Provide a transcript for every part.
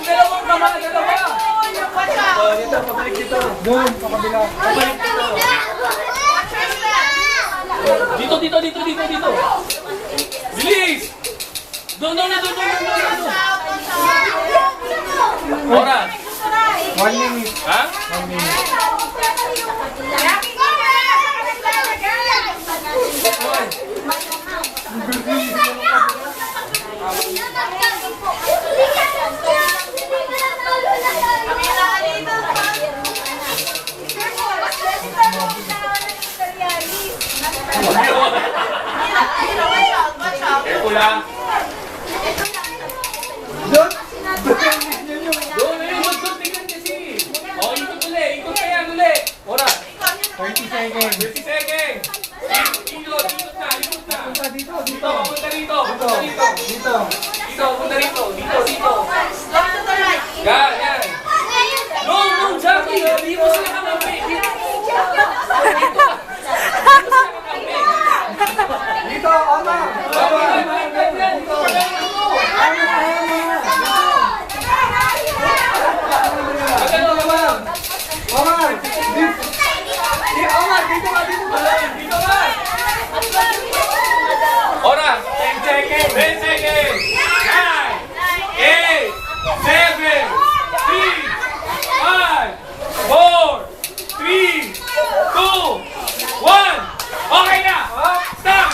Dalawang kama, dalawa. Dito, pabalik dito. Doon, sa kabila. Pabalik dito. Dito. Bilis! Doon. Oras. 1 minute. Ha? 1 minute. Eko lang. Doon, tingnan kasi. O, ikot ulit. Oras. 30 seconds. 30 seconds. Ikot na. Dito. Punta rito. Yan. No, Jackie. Hindi mo sila kakampi. Dito, Oma. Oras. 10 seconds. 10 seconds. 9, 8, 7, 6, 5, 4, 3, 2, 1. Okay na. Stop.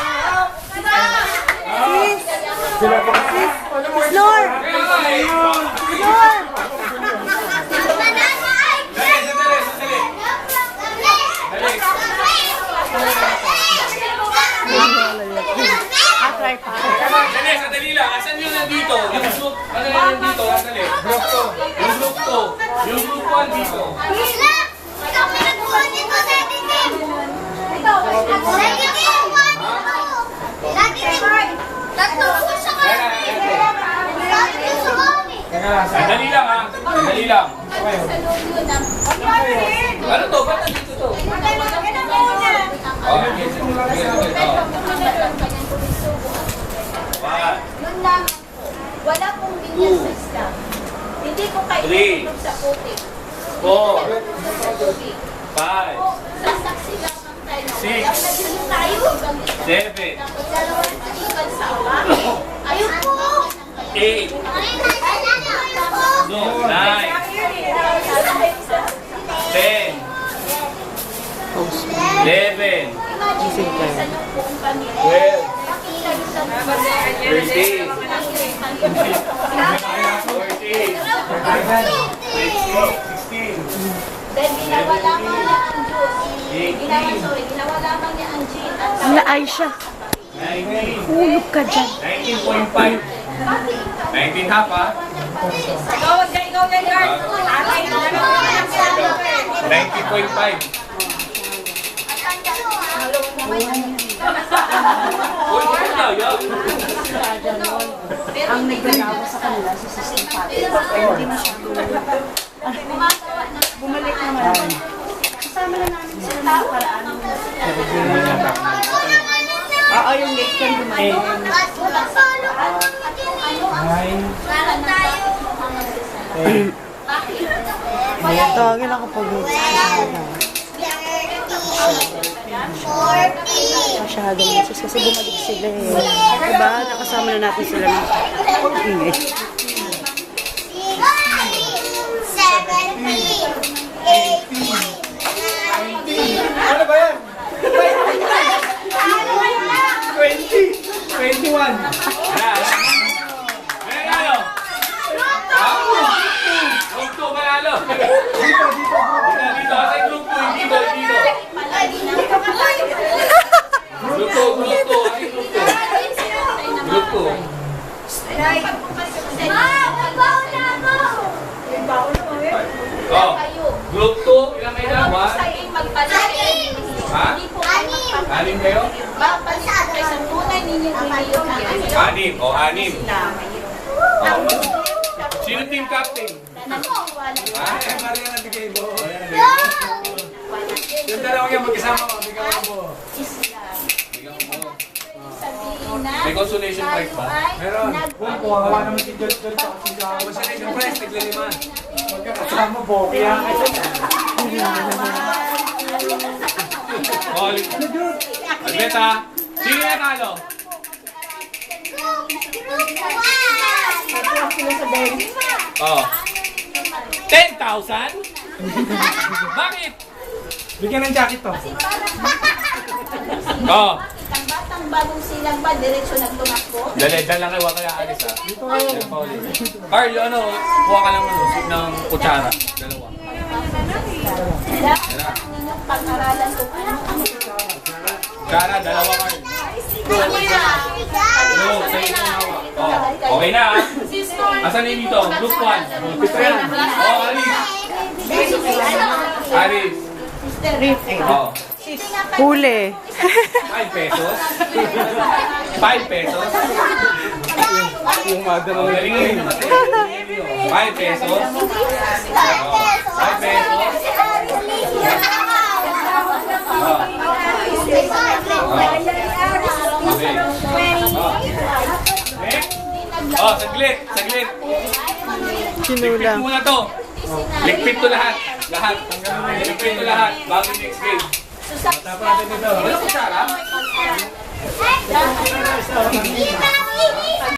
Snore! Sandali lang. Asan yung nandito? Yung group, ano yung nandito? Sandali. Group 2. Yung group 2. Yung group 1 dito. Sandali lang ha. Sandali lang. Ano to? Ba't nandito to? Wala pong binyas sa isla. Hindi ko kayo tulog sa putik. 4, 5, Sasaksi lang ng tayo. 6, Tayo. 7, Dalawang ikan sa awa. Ayun po. 8, 9, 10, 11, 12, 13, 14, 16, Dahil ginawa lamang niya ang Diyos. Ginawa lamang niya ang Jean. Wala ay siya. 19, Hulog ka dyan. 19.5, 19 half ha? 90.5. Uy, ano na yan? Ang nagbalawa sa kanila si Sister Pati. Ay, hindi masyado. Bumalik naman. Kasama na namin sila sa paraan. Oo, yung late kan bumalik. Tawagin ako pag-uwi. Masyado na sis kasi bumalik sila eh. Diba? Nakasama na natin sila ng ingay. 17, 18, 19. Ano ba yan? 20, 21. Manalo! Group 2 manalo! Dito. Dito, kasi group 2, hindi dito. Group 2, kasi group 2. Group 2. Oh, group 2, ilang kayo na? 1? Ha? 6 kayo? 6. O, 6. Sino team captain? Ay, Maria na bigay mo. Yung dalawang yan magkasama ko. Bigyan mo. Bigyan mo. May consolation prize ba? Meron. Kung kawawa naman si Jol Jol sa kasama. Consolation prize, tiglalima. Magkakasama, Bokya. Oh, Albeta, sino yung natalo? Oh. 10,000? Bakit? Bigyan ng jacket to. Oh. Ang batang bagong silang ba, diretso nagtumakbo? Dali, dyan lang kayo, kaya alis ha. Dito kayo. Carl, ano, kuha ka lang ng kutsara. Dalawa. Dapat ang inyong pag-aralan kung ano ang Kutsara, dalawa Carl. No, sa inyo nawa. Oh. Okay na ha. Asan yung dito? Group 1. Oh, Aris. Aris. Oh. Huli. 5 pesos? 5 pesos? Yung mother Oh, galing yun. 5 pesos? Oh, 5 pesos? Okay. Next. Oh, saglit, saglit. Ligpit Sinulang. muna to. Ligpit to lahat. Lahat. Ligpit to lahat. Bago next game. Wala kutsara?